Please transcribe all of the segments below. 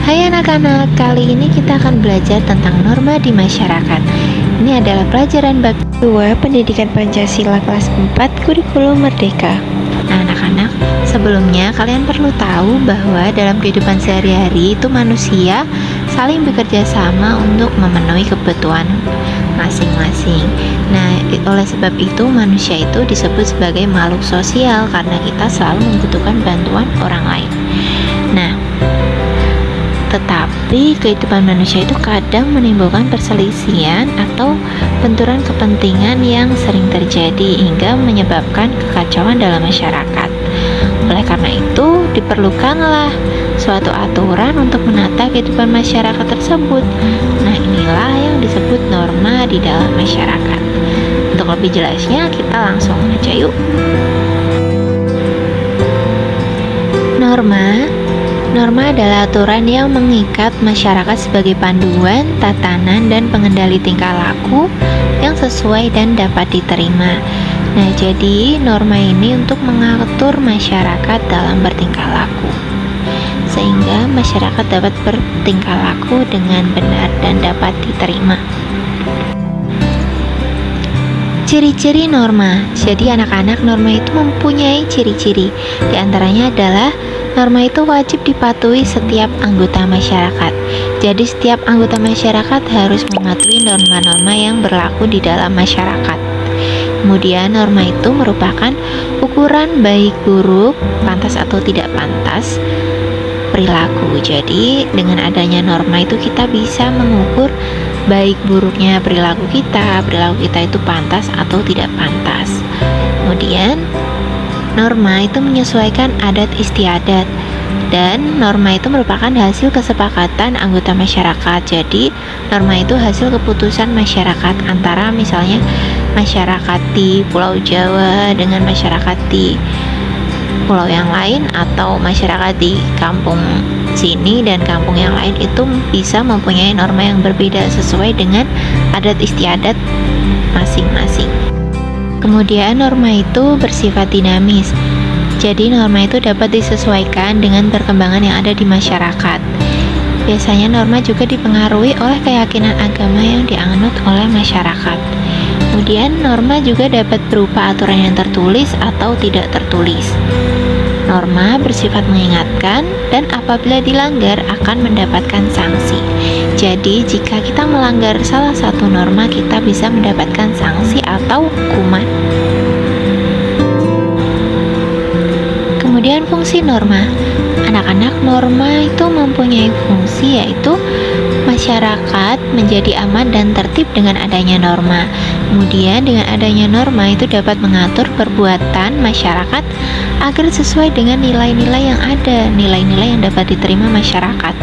Hai anak-anak, kali ini kita akan belajar tentang norma di masyarakat. Ini adalah pelajaran bab 2 Pendidikan Pancasila kelas 4 Kurikulum Merdeka. Nah anak-anak, sebelumnya kalian perlu tahu bahwa dalam kehidupan sehari-hari itu manusia saling bekerja sama untuk memenuhi kebutuhan masing-masing. Nah, oleh sebab itu manusia itu disebut sebagai makhluk sosial karena kita selalu membutuhkan bantuan orang lain. Nah, tetapi kehidupan manusia itu kadang menimbulkan perselisihan atau benturan kepentingan yang sering terjadi hingga menyebabkan kekacauan dalam masyarakat. Oleh karena itu, diperlukanlah suatu aturan untuk menata kehidupan masyarakat tersebut. Nah, inilah yang disebut norma di dalam masyarakat. Untuk lebih jelasnya, kita langsung aja yuk. Norma adalah aturan yang mengikat masyarakat sebagai panduan, tatanan, dan pengendali tingkah laku yang sesuai dan dapat diterima. Nah, jadi norma ini untuk mengatur masyarakat dalam bertingkah laku, sehingga masyarakat dapat bertingkah laku dengan benar dan dapat diterima. Ciri-ciri norma. Jadi anak-anak, norma itu mempunyai ciri-ciri. Di antaranya adalah norma itu wajib dipatuhi setiap anggota masyarakat. Jadi setiap anggota masyarakat harus mematuhi norma-norma yang berlaku di dalam masyarakat. Kemudian norma itu merupakan ukuran baik buruk, pantas atau tidak pantas perilaku. Jadi dengan adanya norma itu kita bisa mengukur baik buruknya perilaku kita itu pantas atau tidak pantas. Kemudian norma itu menyesuaikan adat istiadat, dan norma itu merupakan hasil kesepakatan anggota masyarakat. Jadi norma itu hasil keputusan masyarakat antara misalnya masyarakat di Pulau Jawa dengan masyarakat di pulau yang lain, atau masyarakat di kampung sini dan kampung yang lain itu bisa mempunyai norma yang berbeda sesuai dengan adat istiadat masing-masing. Kemudian norma itu bersifat dinamis. Jadi norma itu dapat disesuaikan dengan perkembangan yang ada di masyarakat. Biasanya norma juga dipengaruhi oleh keyakinan agama yang dianut oleh masyarakat. Kemudian norma juga dapat berupa aturan yang tertulis atau tidak tertulis. Norma bersifat mengingatkan dan apabila dilanggar akan mendapatkan sanksi. Jadi jika kita melanggar salah satu norma, kita bisa mendapatkan sanksi atau hukuman. Kemudian fungsi norma. Anak-anak, norma itu mempunyai fungsi yaitu masyarakat menjadi aman dan tertib dengan adanya norma. Kemudian dengan adanya norma itu dapat mengatur perbuatan masyarakat agar sesuai dengan nilai-nilai yang ada, nilai-nilai yang dapat diterima masyarakat.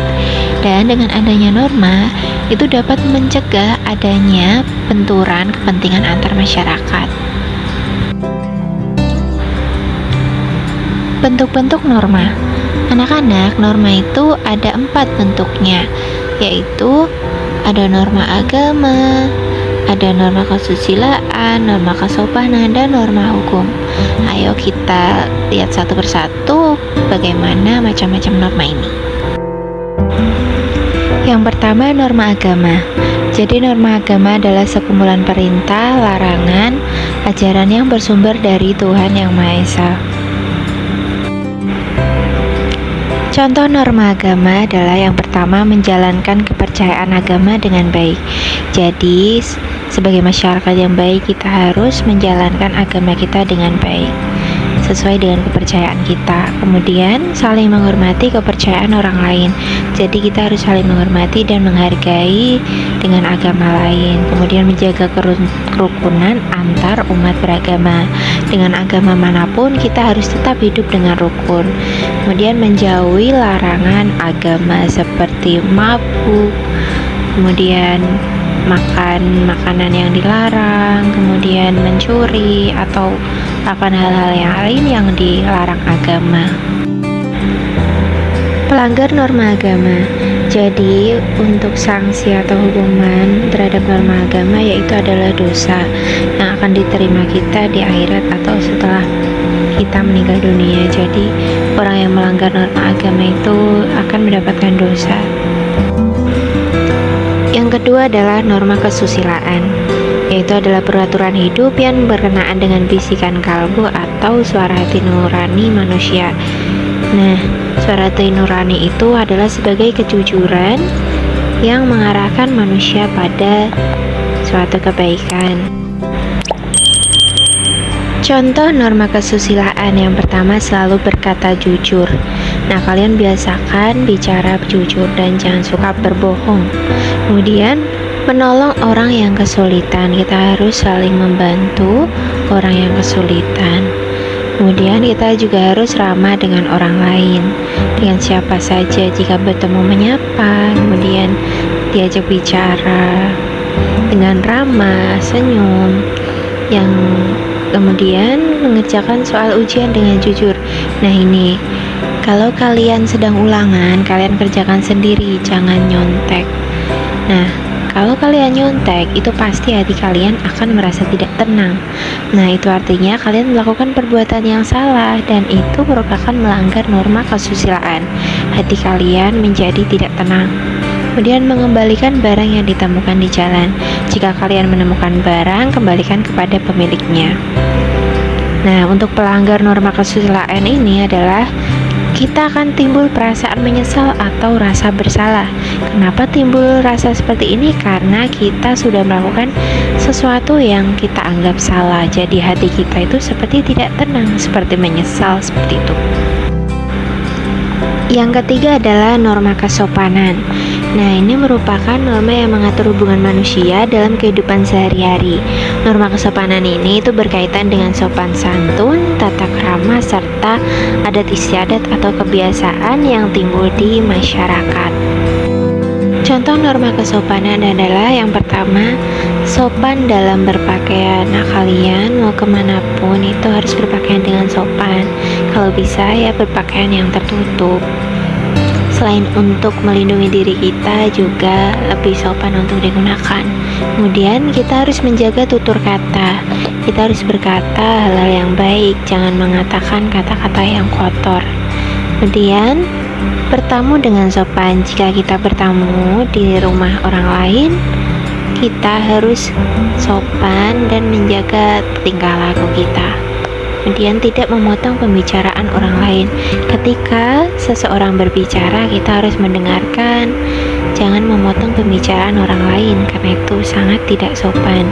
Dan dengan adanya norma itu dapat mencegah adanya benturan kepentingan antar masyarakat. Bentuk-bentuk norma. Anak-anak, norma itu ada 4 bentuknya, yaitu ada norma agama, ada norma kesusilaan, norma kesopanan, dan norma hukum. Ayo kita lihat satu persatu bagaimana macam-macam norma ini. Yang pertama, norma agama. Jadi norma agama adalah sekumpulan perintah, larangan, ajaran yang bersumber dari Tuhan Yang Maha Esa. Contoh norma agama adalah yang pertama, menjalankan kepercayaan agama dengan baik. Jadi sebagai masyarakat yang baik, kita harus menjalankan agama kita dengan baik sesuai dengan kepercayaan kita. Kemudian saling menghormati kepercayaan orang lain. Jadi kita harus saling menghormati dan menghargai dengan agama lain. Kemudian menjaga kerukunan antar umat beragama. Dengan agama manapun kita harus tetap hidup dengan rukun. Kemudian menjauhi larangan agama seperti mabuk, kemudian makan makanan yang dilarang, kemudian mencuri atau melakukan hal-hal yang lain yang dilarang agama. Pelanggar norma agama. Jadi untuk sanksi atau hukuman terhadap norma agama yaitu adalah dosa yang akan diterima kita di akhirat atau setelah kita meninggal dunia. Jadi orang yang melanggar norma agama itu akan mendapatkan dosa. Yang kedua adalah norma kesusilaan, yaitu adalah peraturan hidup yang berkenaan dengan bisikan kalbu atau suara hati nurani manusia. Nah, suara hati nurani itu adalah sebagai kejujuran yang mengarahkan manusia pada suatu kebaikan. Contoh norma kesusilaan yang pertama, selalu berkata jujur. Nah, kalian biasakan bicara jujur dan jangan suka berbohong. Kemudian, menolong orang yang kesulitan. Kita harus saling membantu orang yang kesulitan. Kemudian kita juga harus ramah dengan orang lain, dengan siapa saja. Jika bertemu menyapa, kemudian diajak bicara dengan ramah, senyum. Yang kemudian mengerjakan soal ujian dengan jujur. Nah, ini kalau kalian sedang ulangan, kalian kerjakan sendiri, jangan nyontek. Nah, kalau kalian nyontek, itu pasti hati kalian akan merasa tidak tenang. Nah, itu artinya kalian melakukan perbuatan yang salah, dan itu merupakan melanggar norma kesusilaan. Hati kalian menjadi tidak tenang. Kemudian mengembalikan barang yang ditemukan di jalan. Jika kalian menemukan barang, kembalikan kepada pemiliknya. Nah, untuk pelanggar norma kesusilaan ini adalah kita akan timbul perasaan menyesal atau rasa bersalah. Kenapa timbul rasa seperti ini? Karena kita sudah melakukan sesuatu yang kita anggap salah. Jadi hati kita itu seperti tidak tenang, seperti menyesal, seperti itu. Yang ketiga adalah norma kesopanan. Nah, ini merupakan norma yang mengatur hubungan manusia dalam kehidupan sehari-hari. Norma kesopanan ini itu berkaitan dengan sopan santun, tata krama, serta adat istiadat atau kebiasaan yang timbul di masyarakat. Contoh norma kesopanan adalah yang pertama, sopan dalam berpakaian. Nah, kalian mau kemanapun itu harus berpakaian dengan sopan. Kalau bisa ya berpakaian yang tertutup. Selain untuk melindungi diri kita, juga lebih sopan untuk digunakan. Kemudian kita harus menjaga tutur kata. Kita harus berkata hal-hal yang baik, jangan mengatakan kata-kata yang kotor. Kemudian bertamu dengan sopan. Jika kita bertamu di rumah orang lain, kita harus sopan dan menjaga tingkah laku kita. Kemudian tidak memotong pembicaraan orang lain. Ketika seseorang berbicara, kita harus mendengarkan. Jangan memotong pembicaraan orang lain, karena itu sangat tidak sopan.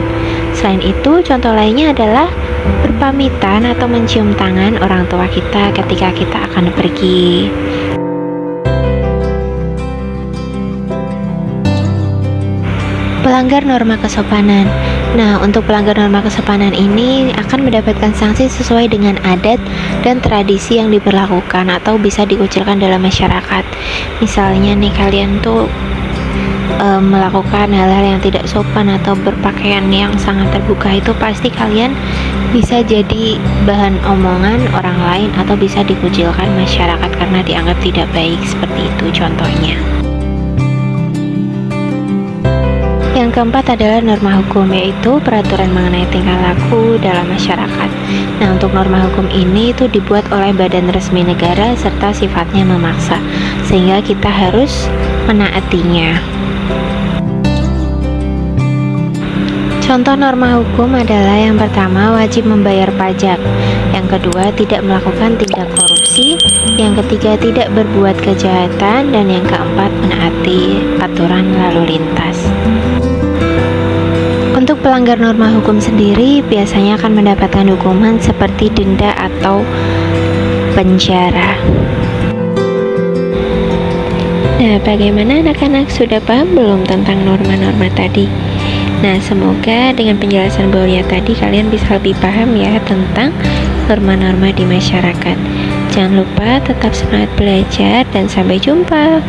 Selain itu, contoh lainnya adalah berpamitan atau mencium tangan orang tua kita ketika kita akan pergi. Pelanggar norma kesopanan. Nah, untuk pelanggar norma kesopanan ini akan mendapatkan sanksi sesuai dengan adat dan tradisi yang diberlakukan atau bisa dikucilkan dalam masyarakat. Misalnya nih, kalian tuh melakukan hal-hal yang tidak sopan atau berpakaian yang sangat terbuka, itu pasti kalian bisa jadi bahan omongan orang lain atau bisa dikucilkan masyarakat karena dianggap tidak baik. Seperti itu contohnya. Yang keempat adalah norma hukum, yaitu peraturan mengenai tingkah laku dalam masyarakat. Nah, untuk norma hukum ini itu dibuat oleh badan resmi negara serta sifatnya memaksa, sehingga kita harus menaatinya. Contoh norma hukum adalah yang pertama, wajib membayar pajak. Yang kedua, tidak melakukan tindak korupsi. Yang ketiga, tidak berbuat kejahatan. Dan yang keempat, menaati aturan lalu lintas. Untuk pelanggar norma hukum sendiri biasanya akan mendapatkan hukuman seperti denda atau penjara. Nah, bagaimana anak-anak, sudah paham belum tentang norma-norma tadi? Nah, semoga dengan penjelasan bawahnya tadi kalian bisa lebih paham ya tentang norma-norma di masyarakat. Jangan lupa tetap semangat belajar dan sampai jumpa.